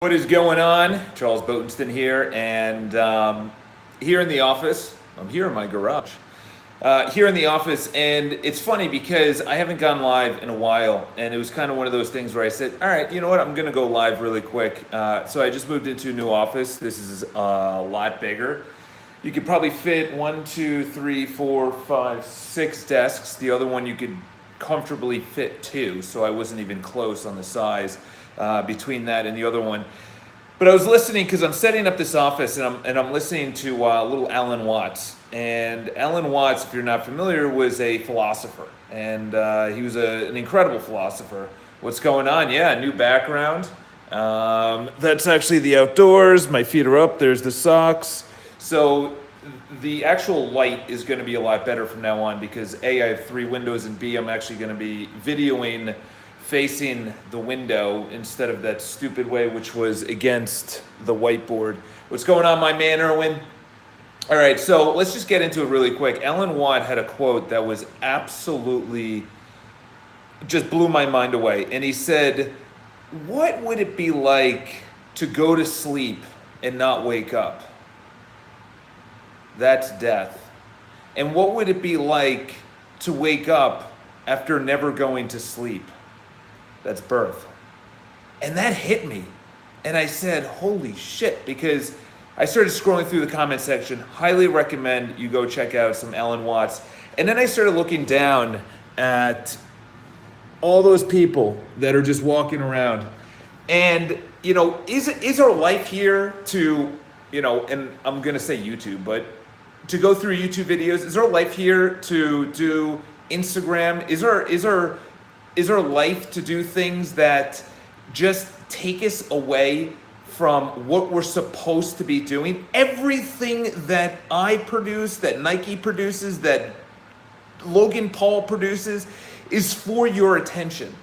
What is going on? Charles Botensten here, and here in the office. I'm here in my garage. Here in the office, and it's funny because I haven't gone live in a while, and it was kind of one of those things where I said, "All right, you know what? I'm gonna go live really quick." So I just moved into a new office. This is a lot bigger. You could probably fit one, two, three, four, five, six desks. The other one you could comfortably fit two, so I wasn't even close on the size between that and the other one. But I was listening because I'm setting up this office, and I'm listening to little Alan Watts. And Alan Watts, if you're not familiar, was a philosopher, and he was an incredible philosopher. What's going on? Yeah, new background. That's actually the outdoors. My feet are up. There's the socks. So the actual light is going to be a lot better from now on because A, I have three windows, and B, I'm actually going to be videoing facing the window instead of that stupid way, which was against the whiteboard. What's going on, my man, Erwin? All right, so let's just get into it really quick. Alan Watt had a quote that was absolutely just blew my mind away. And he said, "What would it be like to go to sleep and not wake up? That's death. And what would it be like to wake up after never going to sleep? That's birth." And that hit me. And I said, holy shit, because I started scrolling through the comment section. Highly recommend you go check out some Alan Watts. And then I started looking down at all those people that are just walking around. And, is our life here to, and I'm going to say YouTube, but to go through YouTube videos? Is our life here to do Instagram? Is our life to do things that just take us away from what we're supposed to be doing? Everything that I produce, that Nike produces, that Logan Paul produces is for your attention.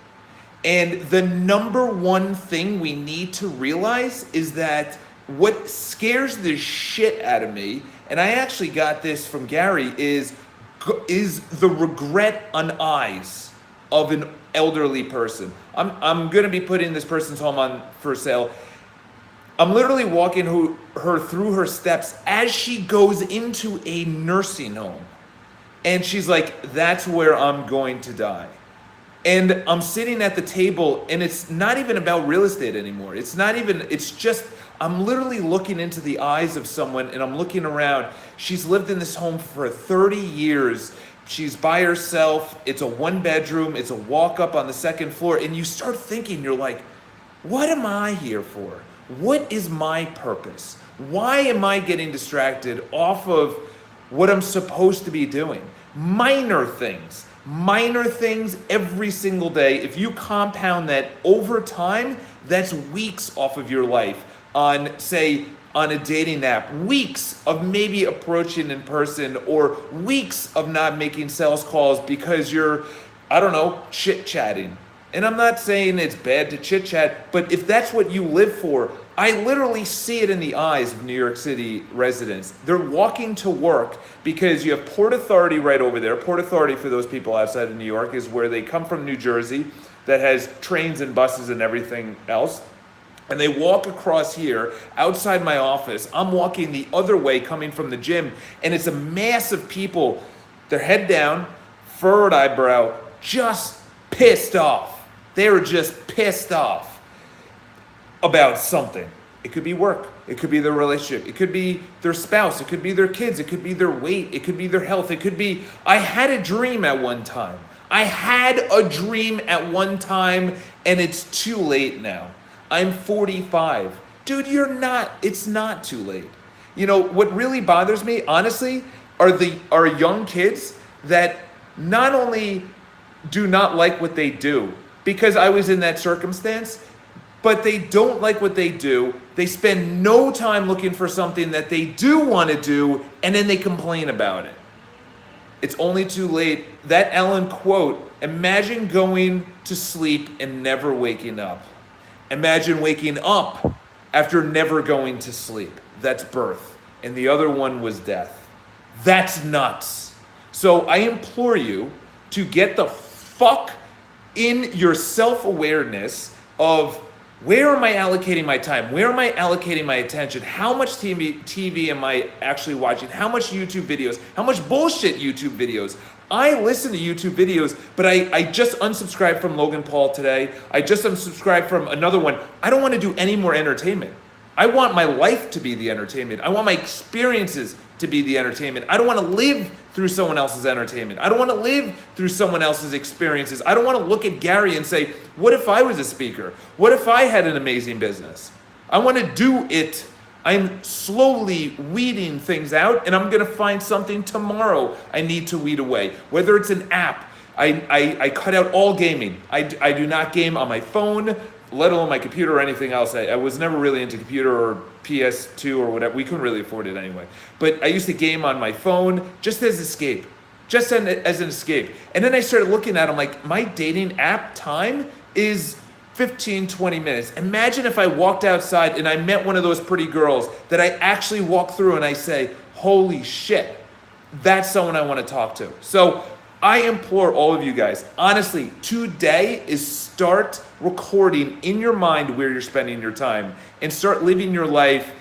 And the number one thing we need to realize is that what scares the shit out of me, and I actually got this from Gary, is the regret on eyes of an elderly person. I'm going to be putting this person's home on for sale. I'm literally walking her through her steps as she goes into a nursing home. And she's like, that's where I'm going to die. And I'm sitting at the table, and it's not even about real estate anymore. It's just, I'm literally looking into the eyes of someone, and I'm looking around. She's lived in this home for 30 years. She's by herself. It's a one bedroom. It's a walk up on the second floor. And you start thinking, you're like, what am I here for? What is my purpose? Why am I getting distracted off of what I'm supposed to be doing? Minor things every single day. If you compound that over time, that's weeks off of your life on a dating app, weeks of maybe approaching in person, or weeks of not making sales calls because you're, chit-chatting. And I'm not saying it's bad to chit-chat, but if that's what you live for, I literally see it in the eyes of New York City residents. They're walking to work because you have Port Authority right over there. Port Authority, for those people outside of New York, is where they come from, New Jersey, that has trains and buses and everything else. And they walk across here outside my office. I'm walking the other way coming from the gym, and it's a mass of people, their head down, furrowed eyebrow, just pissed off. They were just pissed off about something. It could be work. It could be their relationship. It could be their spouse. It could be their kids. It could be their weight. It could be their health. It could be, I had a dream at one time. And it's too late now. I'm 45. Dude, it's not too late. What really bothers me, honestly, are young kids that not only do not like what they do, because I was in that circumstance, but they don't like what they do. They spend no time looking for something that they do want to do, and then they complain about it. It's only too late. That Ellen quote, imagine going to sleep and never waking up. Imagine waking up after never going to sleep. That's birth. And the other one was death. That's nuts. So I implore you to get the fuck in your self-awareness of Where am I allocating my time? Where am I allocating my attention? How much TV am I actually watching? How much YouTube videos? How much bullshit YouTube videos? I listen to YouTube videos, but I just unsubscribed from Logan Paul today. I just unsubscribed from another one. I don't want to do any more entertainment. I want my life to be the entertainment. I want my experiences to be the entertainment. I don't want to live through someone else's entertainment. I don't want to live through someone else's experiences. I don't want to look at Gary and say, what if I was a speaker? What if I had an amazing business? I want to do it. I'm slowly weeding things out, and I'm going to find something tomorrow I need to weed away. Whether it's an app, I cut out all gaming. I do not game on my phone, let alone my computer or anything else. I was never really into computer or PS2 or whatever. We couldn't really afford it anyway. But I used to game on my phone just as escape, just as an escape. And then I started looking at them like, my dating app time is 15, 20 minutes. Imagine if I walked outside and I met one of those pretty girls that I actually walk through and I say, holy shit, that's someone I want to talk to. So I implore all of you guys, honestly, today is start recording in your mind where you're spending your time and start living your life.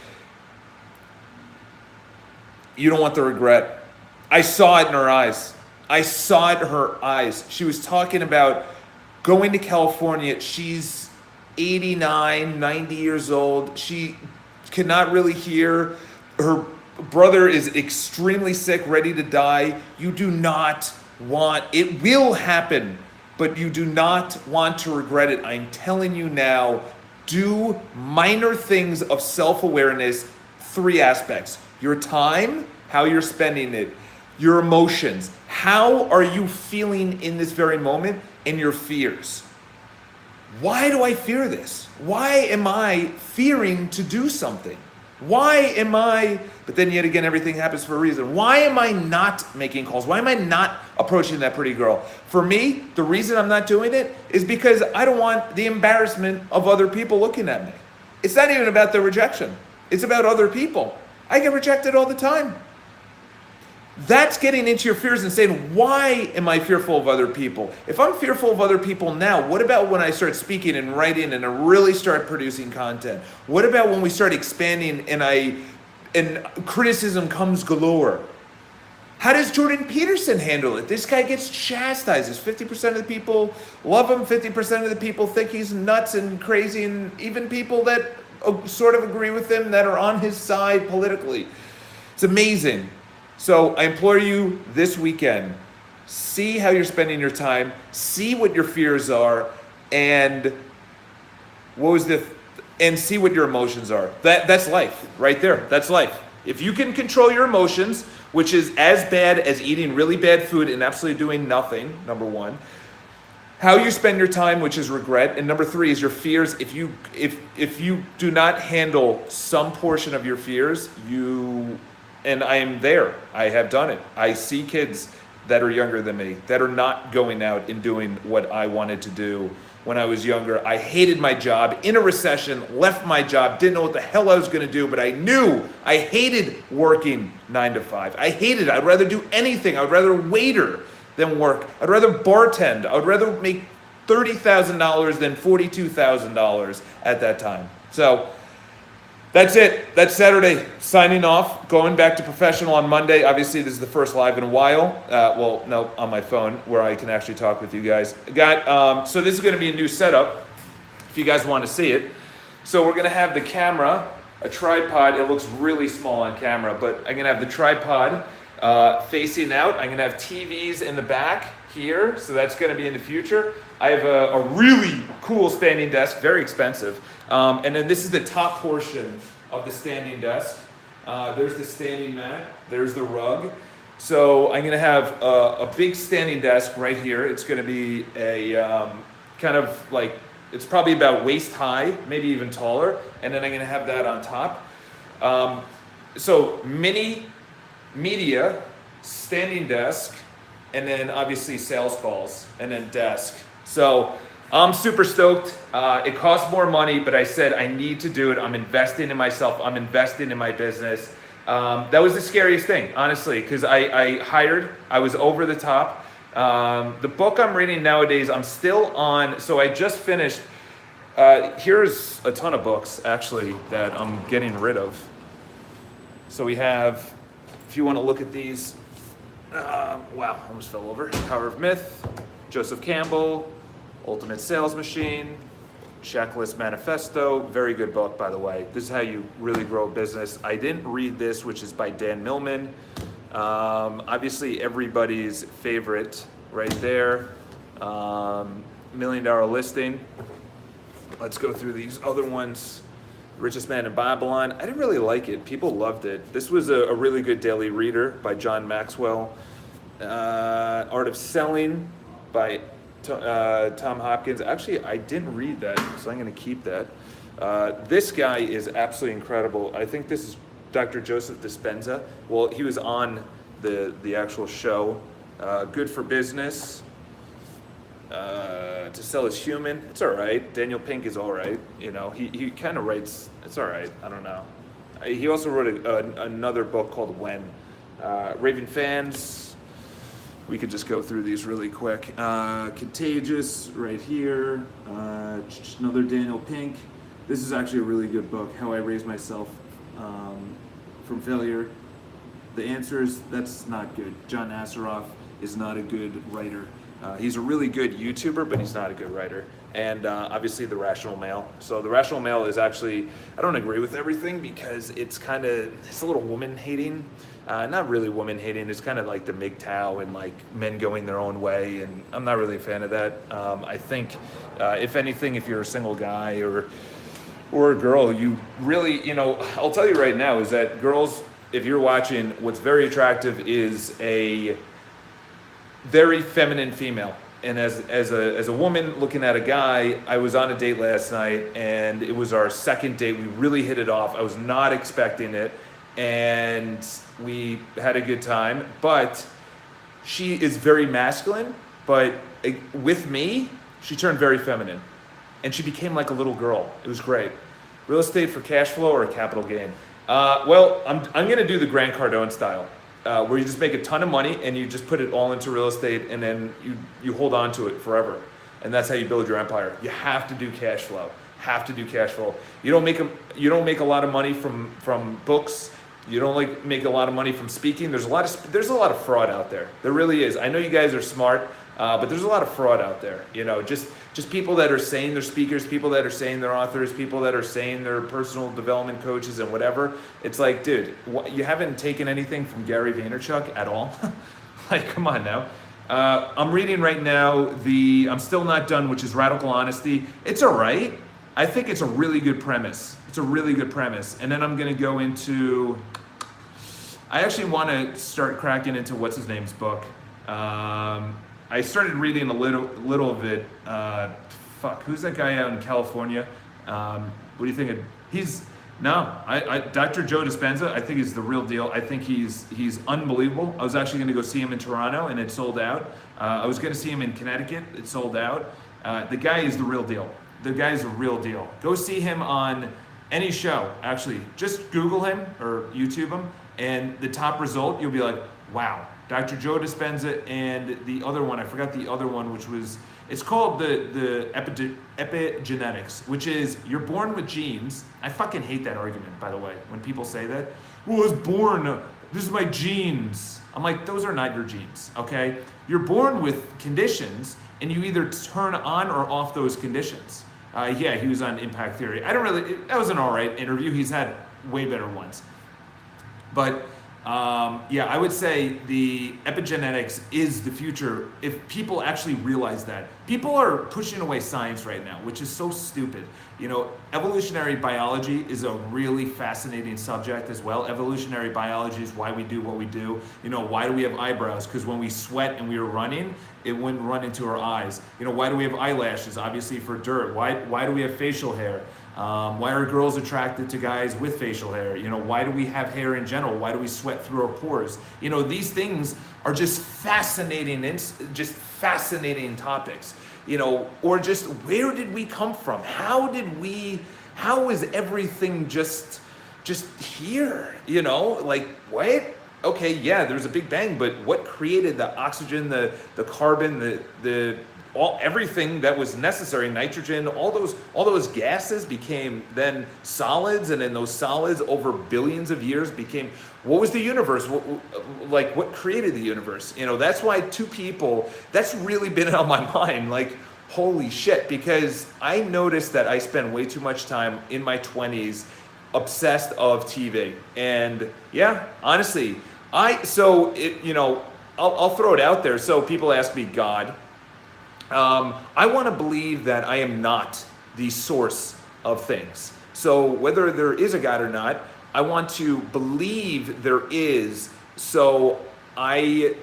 You don't want the regret. I saw it in her eyes. I saw it in her eyes. She was talking about going to California. She's 89, 90 years old. She cannot really hear. Her brother is extremely sick, ready to die. You do not want, it will happen, but you do not want to regret it. I'm telling you now, do minor things of self-awareness, 3 aspects. Your time, how you're spending it, your emotions, how are you feeling in this very moment, and your fears. Why do I fear this? Why am I fearing to do something? Why am I, but then yet again, everything happens for a reason. Why am I not making calls? Why am I not approaching that pretty girl? For me, the reason I'm not doing it is because I don't want the embarrassment of other people looking at me. It's not even about the rejection. It's about other people. I get rejected all the time. That's getting into your fears and saying, why am I fearful of other people? If I'm fearful of other people now, what about when I start speaking and writing and I really start producing content? What about when we start expanding and criticism comes galore? How does Jordan Peterson handle it? This guy gets chastised. 50% of the people love him, 50% of the people think he's nuts and crazy, and even people that sort of agree with him that are on his side politically. It's amazing. So I implore you this weekend, see how you're spending your time, see what your fears are, and see what your emotions are. That's life right there. That's life. If you can control your emotions, which is as bad as eating really bad food and absolutely doing nothing, number 1. How you spend your time, which is regret, and number 3 is your fears. If you do not handle some portion of your fears, and I am there. I have done it. I see kids that are younger than me that are not going out and doing what I wanted to do when I was younger. I hated my job in a recession, left my job, didn't know what the hell I was going to do, but I knew I hated working 9 to 5. I hated it. I'd rather do anything. I'd rather waiter than work. I'd rather bartend. I'd rather make $30,000 than $42,000 at that time. So that's it. That's Saturday. Signing off. Going back to professional on Monday. Obviously, this is the first live in a while. On my phone where I can actually talk with you guys. So this is going to be a new setup if you guys want to see it. So we're going to have the camera, a tripod. It looks really small on camera, but I'm going to have the tripod facing out. I'm going to have TVs in the back here. So that's going to be in the future. I have a really cool standing desk, very expensive. And then this is the top portion of the standing desk. There's the standing mat. There's the rug. So I'm going to have a big standing desk right here. It's going to be a kind of like, it's probably about waist high, maybe even taller. And then I'm going to have that on top. So mini media, standing desk, and then obviously sales calls, and then desk. So I'm super stoked. It costs more money, but I said I need to do it. I'm investing in myself. I'm investing in my business. That was the scariest thing, honestly, because I was over the top. The book I'm reading nowadays, I'm still on. So I just finished Here's a ton of books, actually, that I'm getting rid of. So we have, if you want to look at these, wow, almost fell over. Power of Myth, Joseph Campbell, Ultimate Sales Machine, Checklist Manifesto. Very good book, by the way. This is how you really grow a business. I didn't read this, which is by Dan Millman. Obviously, everybody's favorite right there. $1 Million Listing. Let's go through these other ones. Richest Man in Babylon. I didn't really like it. People loved it. This was a really good daily reader by John Maxwell. Art of Selling by Tom Hopkins. Actually, I didn't read that, so I'm going to keep that. This guy is absolutely incredible. I think this is Dr. Joseph Dispenza. Well, he was on the actual show. Good for Business. To Sell is Human. It's all right. Daniel Pink is all right. You know, he kind of writes. It's all right. I don't know. He also wrote another book called When. Raven Fans. We could just go through these really quick. Contagious, right here. Another Daniel Pink. This is actually a really good book. How I Raised Myself from Failure. The Answers. That's not good. John Asseroff is not a good writer. He's a really good YouTuber, but he's not a good writer. And obviously The Rational Male. So The Rational Male is actually, I don't agree with everything because it's a little woman hating. Not really woman hating, it's kind of like the MGTOW and like men going their own way. And I'm not really a fan of that. I think if anything, if you're a single guy or a girl, you really, I'll tell you right now is that girls, if you're watching, what's very attractive is a very feminine female. And as a woman looking at a guy, I was on a date last night and it was our second date. We really hit it off. I was not expecting it and we had a good time, but she is very masculine, but with me, she turned very feminine and she became like a little girl. It was great. Real estate for cash flow or a capital gain? Well, I'm gonna do the Grant Cardone style. Where you just make a ton of money and you just put it all into real estate and then you hold on to it forever. And that's how you build your empire. You have to do cash flow. You don't make a lot of money from books. You don't make a lot of money from speaking. There's a lot of fraud out there. There really is. I know you guys are smart, but there's a lot of fraud out there. Just people that are saying they're speakers, people that are saying they're authors, people that are saying they're personal development coaches and whatever. It's like, dude, you haven't taken anything from Gary Vaynerchuk at all? Like, come on now. I'm reading right now I'm Still Not Done, which is Radical Honesty. It's all right. I think it's a really good premise. And then I'm going to go into, I actually want to start cracking into what's his name's book. I started reading a little of it. Who's that guy out in California? What do you think of? Dr. Joe Dispenza, I think is the real deal. I think he's unbelievable. I was actually going to go see him in Toronto and it sold out. I was going to see him in Connecticut. It sold out. The guy is the real deal. Go see him on any show, actually. Just Google him or YouTube him and the top result, you'll be like, wow. Dr. Joe Dispenza and the other one, I forgot the other one, which was, it's called the epigenetics, which is you're born with genes. I fucking hate that argument, by the way, when people say that. Well, I was born, this is my genes. I'm like, those are not your genes, okay? You're born with conditions and you either turn on or off those conditions. Yeah, he was on Impact Theory. That was an all right interview. He's had way better ones. But yeah, I would say the epigenetics is the future if people actually realize that. People are pushing away science right now, which is so stupid. Evolutionary biology is a really fascinating subject as well. Evolutionary biology is why we do what we do. Why do we have eyebrows? Because when we sweat and we were running, it wouldn't run into our eyes. Why do we have eyelashes? Obviously for dirt. Why do we have facial hair? Why are girls attracted to guys with facial hair? Why do we have hair in general? Why do we sweat through our pores? These things are just fascinating topics, or just where did we come from? How is everything just here? Like what? Okay, yeah, there's a big bang, but what created the oxygen, the carbon, the everything that was necessary, nitrogen, all those gases became then solids, and then those solids over billions of years became, what was the universe? What created the universe? That's why two people, that's really been on my mind, like, holy shit, because I noticed that I spend way too much time in my 20s obsessed of TV. And yeah, honestly, I'll throw it out there. So people ask me, God, I want to believe that I am not the source of things. So whether there is a God or not, I want to believe there is. So I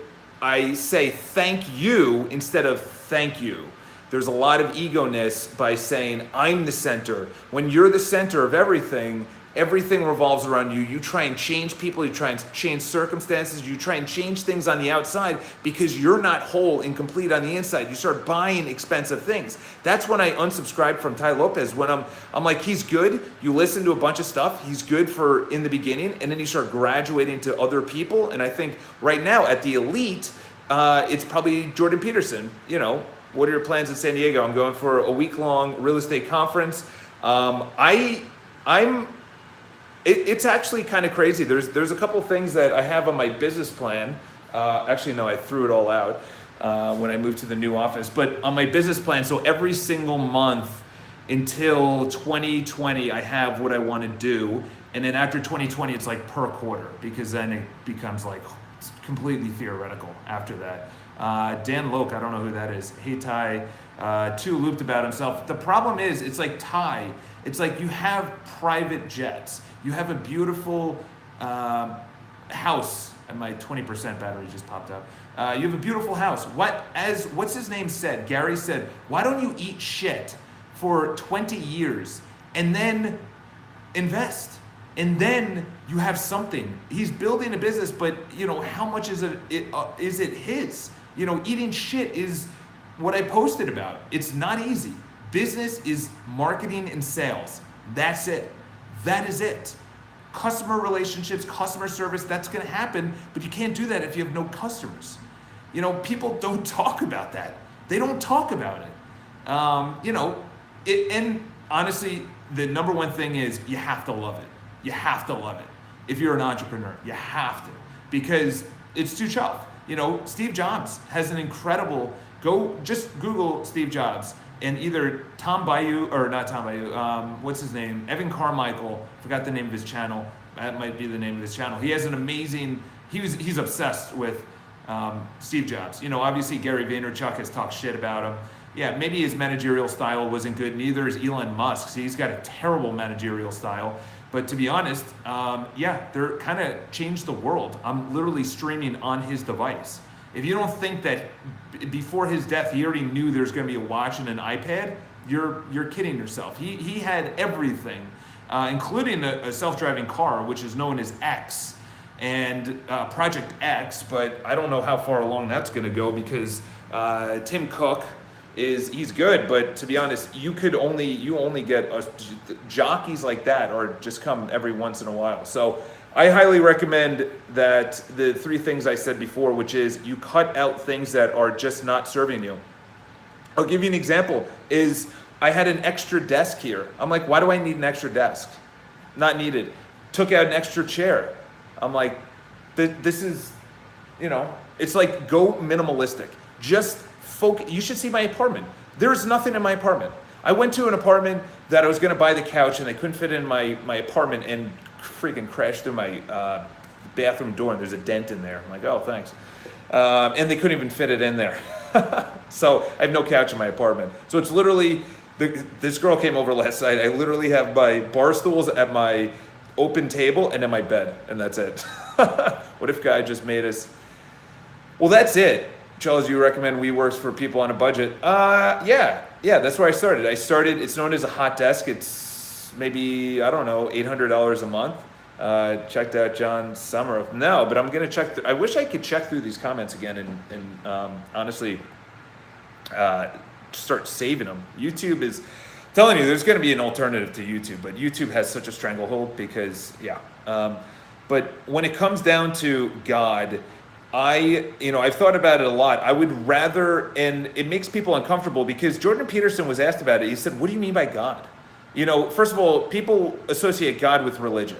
say thank you instead of thank you. There's a lot of ego-ness by saying I'm the center. When you're the center of everything, everything revolves around you. You try and change people, you try and change circumstances, you try and change things on the outside because you're not whole and complete on the inside. You start buying expensive things. That's when I unsubscribed from Tai Lopez, when I'm like, he's good. You listen to a bunch of stuff. He's good for in the beginning, and then you start graduating to other people. And I think right now at the elite, it's probably Jordan Peterson. What are your plans in San Diego? I'm going for a week-long real estate conference. It's actually kind of crazy. There's a couple things that I have on my business plan. Actually, no, I threw it all out when I moved to the new office. But on my business plan, so every single month until 2020, I have what I want to do. And then after 2020, it's like per quarter, because then it becomes like completely theoretical after that. Dan Loke, I don't know who that is. Hey, Ty, too looped about himself. The problem is, it's like Ty. It's like you have private jets. You have a beautiful house. And my 20% battery just popped up. You have a beautiful house. What's his name said? Gary said, why don't you eat shit for 20 years and then invest? And then you have something. He's building a business, but how much is it his? Eating shit is what I posted about. It's not easy. Business is marketing and sales. That's it. That is it. Customer relationships, customer service, that's going to happen, but you can't do that if you have no customers. People don't talk about that. They don't talk about it. And honestly, the number one thing is you have to love it. You have to love it. If you're an entrepreneur, you have to, because it's too tough. Steve Jobs has an incredible, just Google Steve Jobs, and either what's his name? Evan Carmichael, forgot the name of his channel. That might be the name of his channel. He has an amazing, he's obsessed with Steve Jobs. Obviously Gary Vaynerchuk has talked shit about him. Yeah, maybe his managerial style wasn't good. Neither is Elon Musk. He's got a terrible managerial style. But to be honest, they're kind of changed the world. I'm literally streaming on his device. If you don't think that before his death he already knew there's going to be a watch and an iPad, you're kidding yourself. He had everything, including a self-driving car, which is known as X, and Project X. But I don't know how far along that's going to go, because Tim Cook he's good, but to be honest, you only get jockeys like that, or just come every once in a while. So I highly recommend that the three things I said before, which is you cut out things that are just not serving you. I'll give you an example. I had an extra desk here. I'm like, why do I need an extra desk? Not needed. Took out an extra chair. I'm like, this is, it's like, go minimalistic. Just focus. You should see my apartment. There's nothing in my apartment. I went to an apartment that I was going to buy the couch, and they couldn't fit in my apartment, and freaking crashed through my bathroom door, and there's a dent in there. I'm like, oh, thanks. And they couldn't even fit it in there. So I have no couch in my apartment. So it's literally, this girl came over last night. I literally have my bar stools at my open table and then my bed, and that's it. What if God just made us? Well, that's it. Charles, you recommend WeWorks for people on a budget? Yeah, that's where I started. It's known as a hot desk. It's maybe, I don't know, $800 a month. Checked out John Summer. No, but I'm going to check. I wish I could check through these comments again and honestly start saving them. YouTube is telling you there's going to be an alternative to YouTube, but YouTube has such a stranglehold because, but when it comes down to God, I've thought about it a lot. I would rather, and it makes people uncomfortable because Jordan Peterson was asked about it. He said, "What do you mean by God?" First of all, people associate God with religion.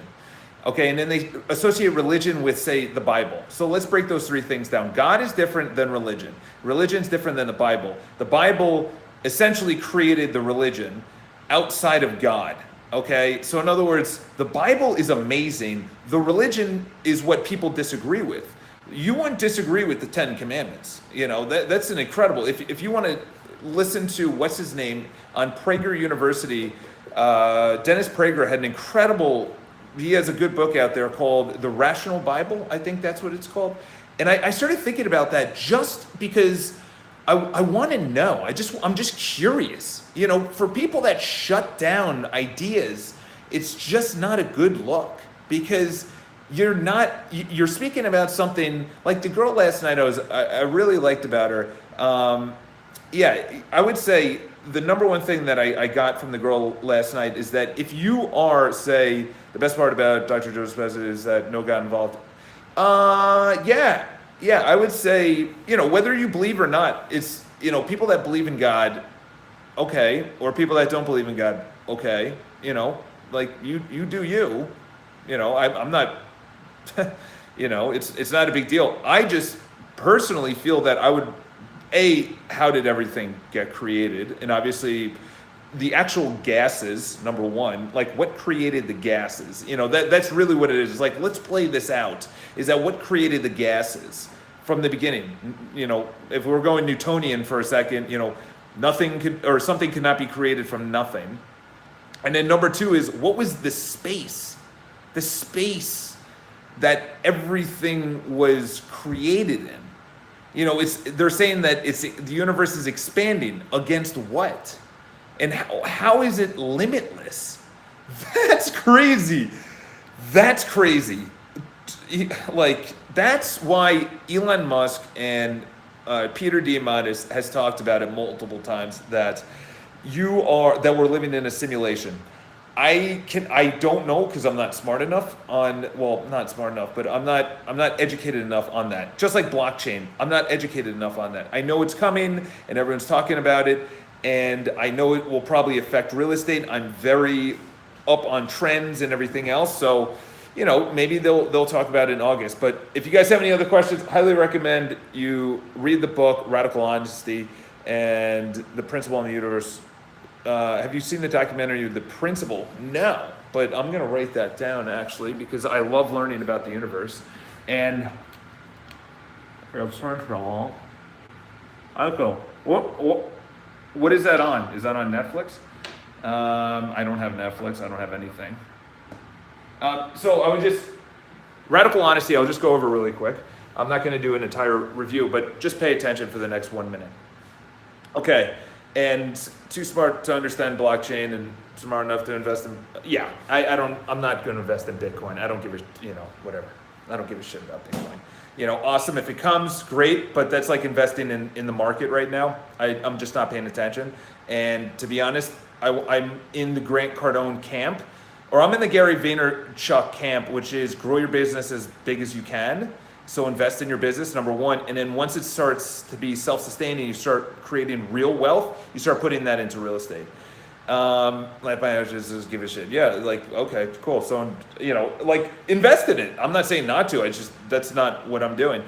Okay, and then they associate religion with, say, the Bible. So let's break those three things down. God is different than religion. Religion is different than the Bible. The Bible essentially created the religion outside of God. Okay, so in other words, the Bible is amazing. The religion is what people disagree with. You wouldn't disagree with the Ten Commandments. That's an incredible. If you want to listen to what's his name on Prager University, Dennis Prager had an incredible. He has a good book out there called The Rational Bible. I think that's what it's called. And I started thinking about that just because I want to know. I'm just curious. For people that shut down ideas, it's just not a good look because you're speaking about something like the girl last night I really liked about her. I would say the number one thing that I got from the girl last night is that if you are, say, the best part about Dr. Joseph Bezos is that no God involved. I would say, whether you believe or not, it's, people that believe in God, okay, or people that don't believe in God, okay, like you do you, I'm not, it's not a big deal. I just personally feel that I would, how did everything get created? And obviously the actual gases, number one, like what created the gases? That's really what it is. It's like, let's play this out. Is that what created the gases from the beginning? If we're going Newtonian for a second, something could not be created from nothing. And then number two is, what was the space? The space that everything was created in. They're saying that the universe is expanding against what? And how is it limitless? That's crazy. That's crazy. Like, that's why Elon Musk and Peter Diamandis has talked about it multiple times that we're living in a simulation. I don't know because I'm not smart enough not smart enough, but I'm not educated enough on that. Just like blockchain, I'm not educated enough on that. I know it's coming and everyone's talking about it, and I know it will probably affect real estate. I'm very up on trends and everything else, so maybe they'll talk about it in August. But if you guys have any other questions, highly recommend you read the book Radical Honesty and The Principle in the Universe. Have you seen the documentary The Principle? No, but I'm gonna write that down actually because I love learning about the universe. And what is that on? Is that on Netflix? I don't have Netflix. I don't have anything. So Radical Honesty, I'll just go over really quick. I'm not gonna do an entire review, but just pay attention for the next 1 minute. Okay. And too smart to understand blockchain and smart enough to invest in, I'm not going to invest in Bitcoin. I don't give whatever. I don't give a shit about Bitcoin. Awesome if it comes, great, but that's like investing in the market right now. I'm just not paying attention. And to be honest, I'm in the Grant Cardone camp, or I'm in the Gary Vaynerchuk camp, which is grow your business as big as you can. So invest in your business, number one, and then once it starts to be self-sustaining, you start creating real wealth, you start putting that into real estate. Like my just give a shit. Yeah, like, okay, cool. So, invest in it. I'm not saying not to, that's not what I'm doing.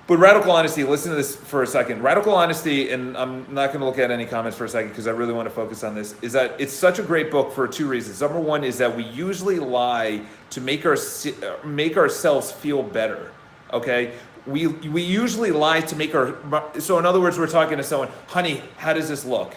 But Radical Honesty, listen to this for a second. Radical Honesty, and I'm not going to look at any comments for a second because I really want to focus on this, is that it's such a great book for two reasons. Number one is that we usually lie to make ourselves feel better. Okay, we usually lie to make so in other words, we're talking to someone, honey, how does this look?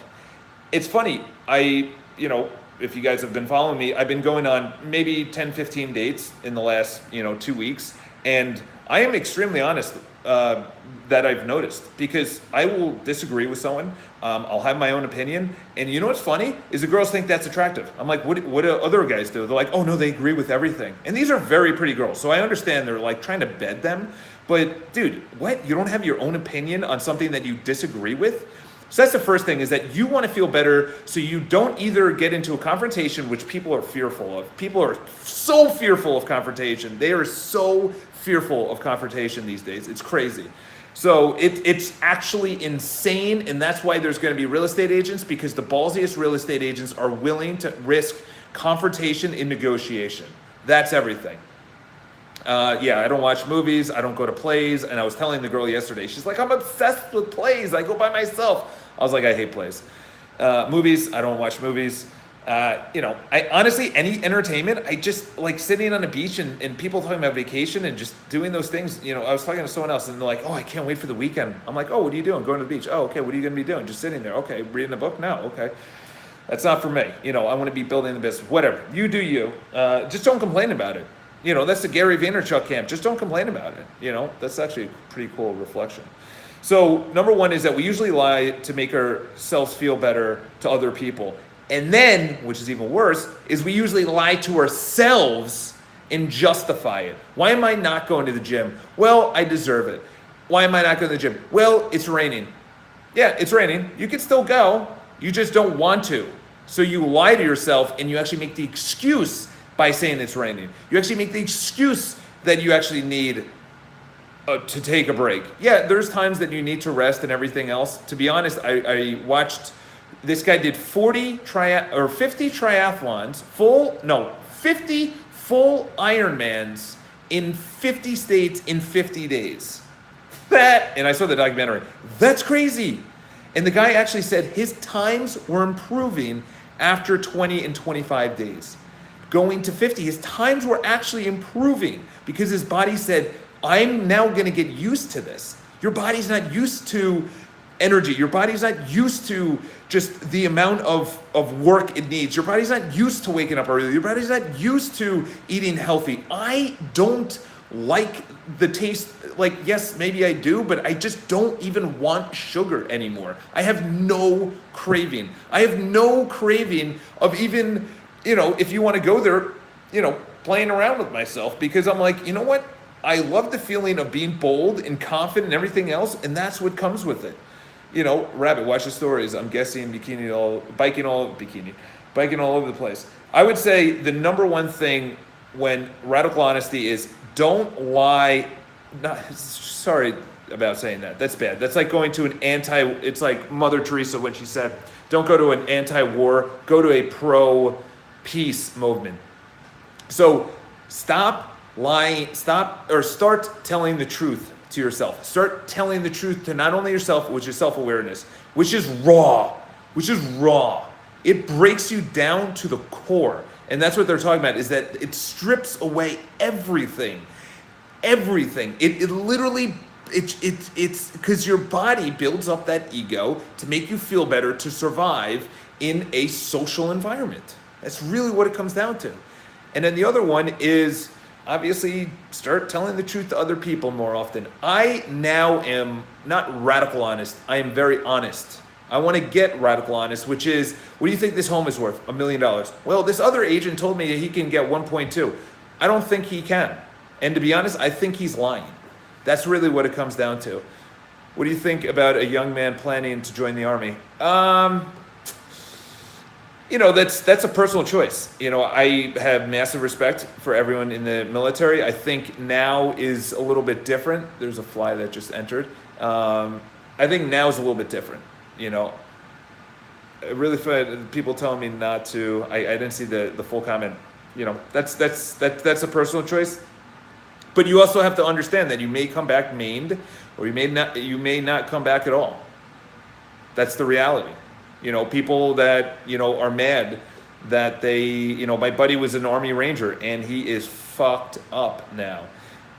It's funny, if you guys have been following me, I've been going on maybe 10, 15 dates in the last, 2 weeks, and I am extremely honest that I've noticed, because I will disagree with someone, I'll have my own opinion, and you know what's funny is the girls think that's attractive. I'm like, what do other guys do? They're like, oh no, they agree with everything. And these are very pretty girls, so I understand they're like trying to bed them, but dude, what? You don't have your own opinion on something that you disagree with? So that's the first thing, is that you want to feel better so you don't either get into a confrontation, which people are fearful of. People are so fearful of confrontation. They are so fearful of confrontation these days. It's crazy. So it's actually insane, and that's why there's going to be real estate agents, because the ballsiest real estate agents are willing to risk confrontation in negotiation. That's everything. Yeah, I don't watch movies. I don't go to plays. And I was telling the girl yesterday, she's like, I'm obsessed with plays. I go by myself. I was like, I hate plays. Movies, I don't watch movies. I honestly, any entertainment, I just like sitting on a beach and people talking about vacation and just doing those things. I was talking to someone else and they're like, oh, I can't wait for the weekend. I'm like, oh, what are you doing? Going to the beach. Oh, okay. What are you going to be doing? Just sitting there. Okay. Reading a book? No. Okay. That's not for me. I want to be building the business. Whatever. You do you. Just don't complain about it. That's the Gary Vaynerchuk camp. Just don't complain about it. That's actually a pretty cool reflection. So number one is that we usually lie to make ourselves feel better to other people. And then, which is even worse, is we usually lie to ourselves and justify it. Why am I not going to the gym? Well, I deserve it. Why am I not going to the gym? Well, it's raining. Yeah, it's raining. You can still go. You just don't want to. So you lie to yourself and you actually make the excuse by saying it's raining. You actually make the excuse that you actually need to take a break. Yeah, there's times that you need to rest and everything else. To be honest, I watched, this guy did 50 triathlons, 50 full Ironmans in 50 states in 50 days. And I saw the documentary. That's crazy. And the guy actually said his times were improving after 20 and 25 days. Going to 50, his times were actually improving because his body said, I'm now going to get used to this. Your body's not used to energy. Your body's not used to just the amount of work it needs. Your body's not used to waking up early. Your body's not used to eating healthy. I don't like the taste. Like, yes, maybe I do, but I just don't even want sugar anymore. I have no craving. I have no craving of even, if you want to go there, playing around with myself, because I'm like, you know what? I love the feeling of being bold and confident and everything else, and that's what comes with it. Rabbit, watch the stories. I'm guessing biking all over the place. I would say the number one thing when radical honesty is don't lie. Sorry about saying that. That's bad. That's like going to it's like Mother Teresa when she said, don't go to an anti-war, go to a pro-peace movement. So stop lying, start telling the truth to yourself. Start telling the truth to not only yourself, which is self-awareness, which is raw. It breaks you down to the core. And that's what they're talking about, is that it strips away everything. It literally, it's because your body builds up that ego to make you feel better, to survive in a social environment. That's really what it comes down to. And then the other one is, obviously, start telling the truth to other people more often. I now am not radical honest. I am very honest. I want to get radical honest, which is, what do you think this home is worth? $1 million. Well, this other agent told me that he can get 1.2. I don't think he can. And to be honest, I think he's lying. That's really what it comes down to. What do you think about a young man planning to join the army? That's a personal choice. I have massive respect for everyone in the military. I think now is a little bit different. There's a fly that just entered. I think now is a little bit different. I really feel people telling me not to. I didn't see the full comment. That's a personal choice. But you also have to understand that you may come back maimed, or you may not come back at all. That's the reality. People that, are mad that my buddy was an Army Ranger and he is fucked up now.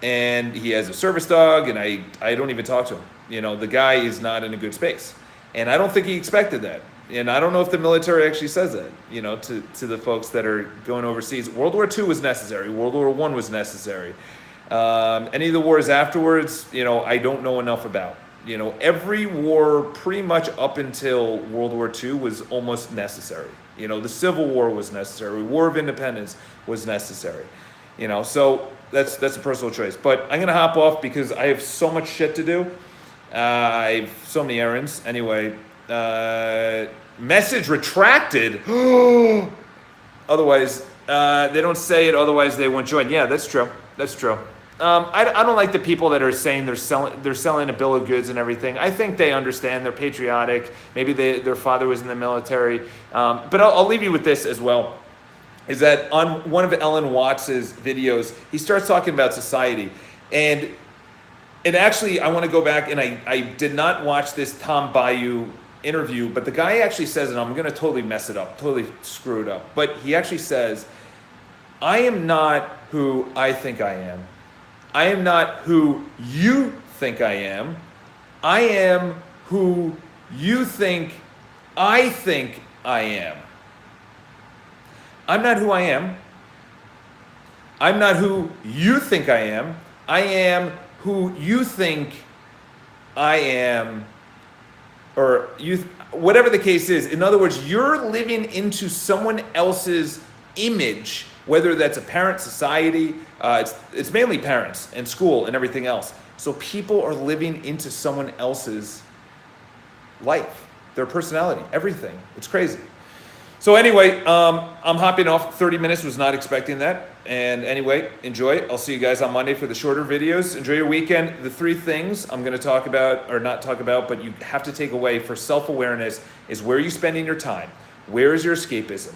And he has a service dog and I don't even talk to him. The guy is not in a good space. And I don't think he expected that. And I don't know if the military actually says that, to the folks that are going overseas. World War II was necessary. World War I was necessary. Any of the wars afterwards, I don't know enough about. Every war pretty much up until World War II was almost necessary. The Civil War was necessary. War of Independence was necessary. So that's a personal choice. But I'm going to hop off because I have so much shit to do. I have so many errands. Anyway, Message retracted. Otherwise, they don't say it. Otherwise, they won't join. Yeah, that's true. That's true. I don't like the people that are saying they're selling a bill of goods and everything. I think they understand. They're patriotic. Maybe their father was in the military. But I'll leave you with this as well. Is that on one of Ellen Watts's videos, he starts talking about society. And actually, I want to go back, and I did not watch this Tom Bayou interview, but the guy actually says, and I'm going to totally mess it up, totally screw it up, but he actually says, I am not who I think I am. I am not who you think I am. I am who you think I am. I'm not who I am. I'm not who you think I am. I am who you think I am, or whatever the case is. In other words, you're living into someone else's image, whether that's a parent, society, it's mainly parents and school and everything else. So people are living into someone else's life, their personality, everything. It's crazy. So anyway, I'm hopping off. 30 minutes, was not expecting that. And anyway, enjoy. I'll see you guys on Monday for the shorter videos. Enjoy your weekend. The 3 things I'm going to talk about, or not talk about, but you have to take away for self-awareness is where are you spending your time? Where is your escapism?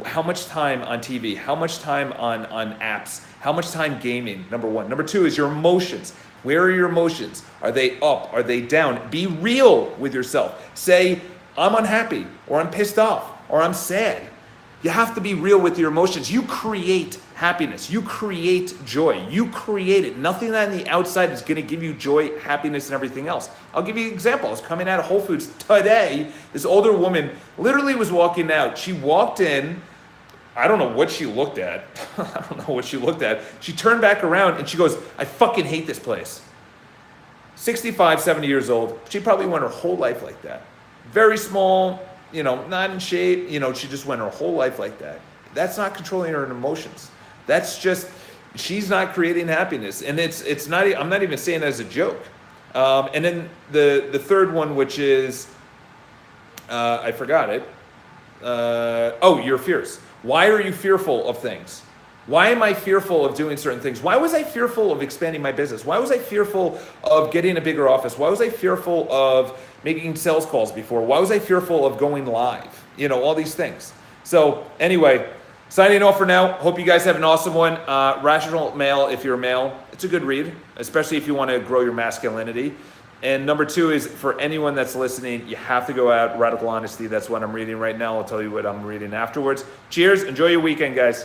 How much time on TV? How much time on apps? How much time gaming? Number 1. Number 2 is your emotions. Where are your emotions? Are they up? Are they down? Be real with yourself. Say, I'm unhappy, or I'm pissed off, or I'm sad. You have to be real with your emotions. You create happiness. You create joy. You create it. Nothing on the outside is going to give you joy, happiness, and everything else. I'll give you an example. I was coming out of Whole Foods today. This older woman literally was walking out. She walked in. I don't know what she looked at. I don't know what she looked at. She turned back around and she goes, I fucking hate this place. 65, 70 years old. She probably went her whole life like that. Very small, not in shape, she just went her whole life like that. That's not controlling her emotions. That's just, she's not creating happiness. And it's not, I'm not even saying that as a joke. And then the third one, which is, I forgot it. Your fears. Why are you fearful of things? Why am I fearful of doing certain things? Why was I fearful of expanding my business? Why was I fearful of getting a bigger office? Why was I fearful of making sales calls before? Why was I fearful of going live? All these things. So anyway, signing off for now. Hope you guys have an awesome one. Rational Male, if you're a male, it's a good read, especially if you want to grow your masculinity. And number 2 is for anyone that's listening, you have to go out. Radical Honesty, that's what I'm reading right now. I'll tell you what I'm reading afterwards. Cheers. Enjoy your weekend, guys.